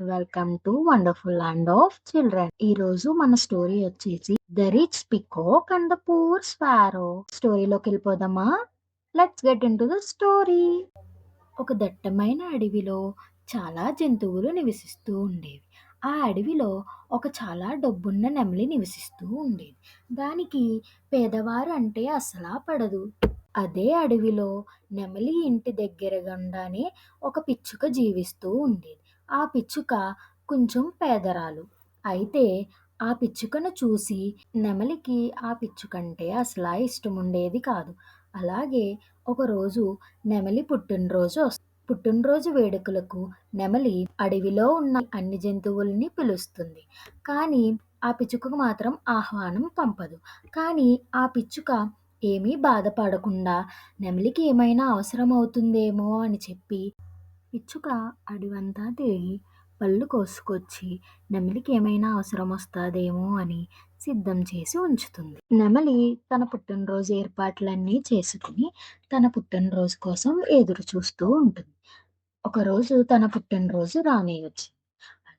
Welcome to wonderful land of children. ఈ రోజు మన స్టోరీ వచ్చేసి the rich peacock and the poor sparrow. స్టోరీలోకి వెళ్ళిపోదామా? Let's get into the story. ఒక దట్టమైన అడవిలో చాలా జంతువులు నివసిస్తూ ఉండేవి. ఆ అడవిలో ఒక చాలా డబ్బున్న నెమలి నివసిస్తూ ఉండేది. దానికి పేదవారు అంటే అసలా పడదు. అదే అడవిలో నెమలి ఇంటి దగ్గర గుండానే ఒక పిచ్చుక జీవిస్తూ ఉండేది. ఆ పిచ్చుక కొంచెం పేదరాలు. అయితే ఆ పిచ్చుకను చూసి నెమలికి ఆ పిచ్చుకంటే అసలా ఇష్టం ఉండేది కాదు. అలాగే ఒకరోజు నెమలి పుట్టినరోజు వేడుకలకు నెమలి అడవిలో ఉన్న అన్ని జంతువుల్ని పిలుస్తుంది. కానీ ఆ పిచ్చుకకు మాత్రం ఆహ్వానం పంపదు. కానీ ఆ పిచ్చుక ఏమీ బాధపడకుండా నెమలికి ఏమైనా అవసరం అవుతుందేమో అని చెప్పి పిచ్చుక అడవంతా తిరిగి పళ్ళు కోసుకొచ్చి నెమలికి ఏమైనా అవసరం వస్తుందేమో అని సిద్ధం చేసి ఉంచుతుంది. నెమలి తన పుట్టినరోజు ఏర్పాట్లన్నీ చేసుకుని తన పుట్టినరోజు కోసం ఎదురు చూస్తూ ఉంటుంది. ఒకరోజు తన పుట్టినరోజు రానే వచ్చింది.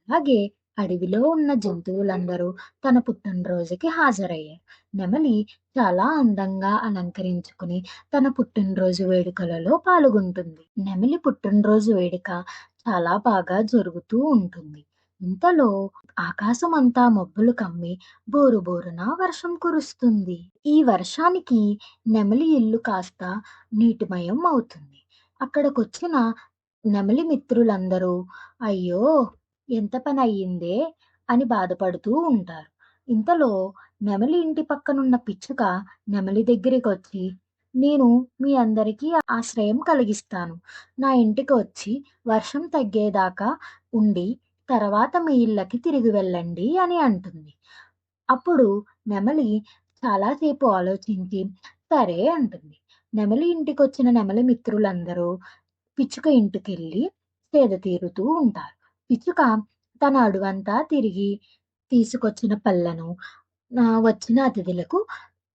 అలాగే అడవిలో ఉన్న జంతువులందరూ తన పుట్టినరోజుకి హాజరయ్యారు. నెమలి చాలా అందంగా అలంకరించుకుని తన పుట్టినరోజు వేడుకలలో పాల్గొంటుంది. నెమలి పుట్టినరోజు వేడుక చాలా బాగా జరుగుతూ ఉంటుంది. ఇంతలో ఆకాశం అంతా మబ్బులు కమ్మి బోరున వర్షం కురుస్తుంది. ఈ వర్షానికి నెమలి ఇల్లు కాస్త నీటిమయం అవుతుంది. అక్కడికొచ్చిన నెమలి మిత్రులందరూ అయ్యో ఎంత పని అయ్యిందే అని బాధపడుతూ ఉంటారు. ఇంతలో నెమలి ఇంటి పక్కనున్న పిచ్చుక నెమలి దగ్గరికి వచ్చి, నేను మీ అందరికీ ఆశ్రయం కలిగిస్తాను. నా ఇంటికి వచ్చి వర్షం తగ్గేదాకా ఉండి తర్వాత మీ ఇళ్ళకి తిరిగి వెళ్ళండి అని అంటుంది. అప్పుడు నెమలి చాలాసేపు ఆలోచించి సరే అంటుంది. నెమలి ఇంటికి వచ్చిన నెమలి మిత్రులందరూ పిచ్చుక ఇంటికెళ్ళి సేద తీరుతూ ఉంటారు. పిచ్చుక తన అడవంతా తిరిగి తీసుకొచ్చిన పళ్ళను వచ్చిన అతిథులకు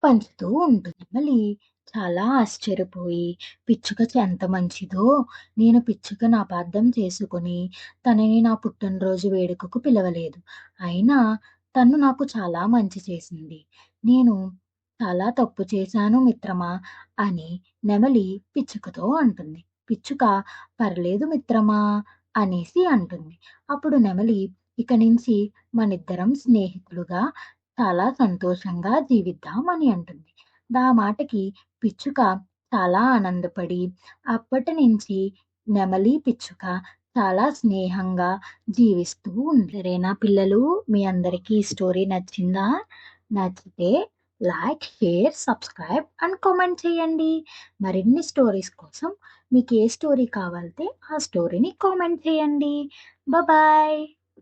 పంచుతూ ఉంటుంది. మళ్ళీ చాలా ఆశ్చర్యపోయి పిచ్చుక ఎంత మంచిదో, నేను పిచ్చుకను అపార్థం చేసుకుని తనని నా పుట్టినరోజు వేడుకకు పిలవలేదు. అయినా తను నాకు చాలా మంచి చేసింది. నేను చాలా తప్పు చేశాను మిత్రమా అని నెమలి పిచ్చుకతో అంటుంది. పిచ్చుక పర్లేదు మిత్రమా అనేసి అంటుంది. అప్పుడు నెమలి ఇక నుంచి మనిద్దరం స్నేహితులుగా చాలా సంతోషంగా జీవిద్దాం అని అంటుంది. ఆ మాటకి పిచ్చుక చాలా ఆనందపడి అప్పటి నుంచి నెమలి పిచ్చుక చాలా స్నేహంగా జీవిస్తూ ఉంటారేనా పిల్లలు? మీ అందరికీ ఈ స్టోరీ నచ్చిందా? నచ్చితే like, share, subscribe and comment చేయండి. మరిన్ని స్టోరీస్ కోసం మీకు ఏ స్టోరీ కావాలంటే ఆ స్టోరీని కామెంట్ చేయండి. బాయ్.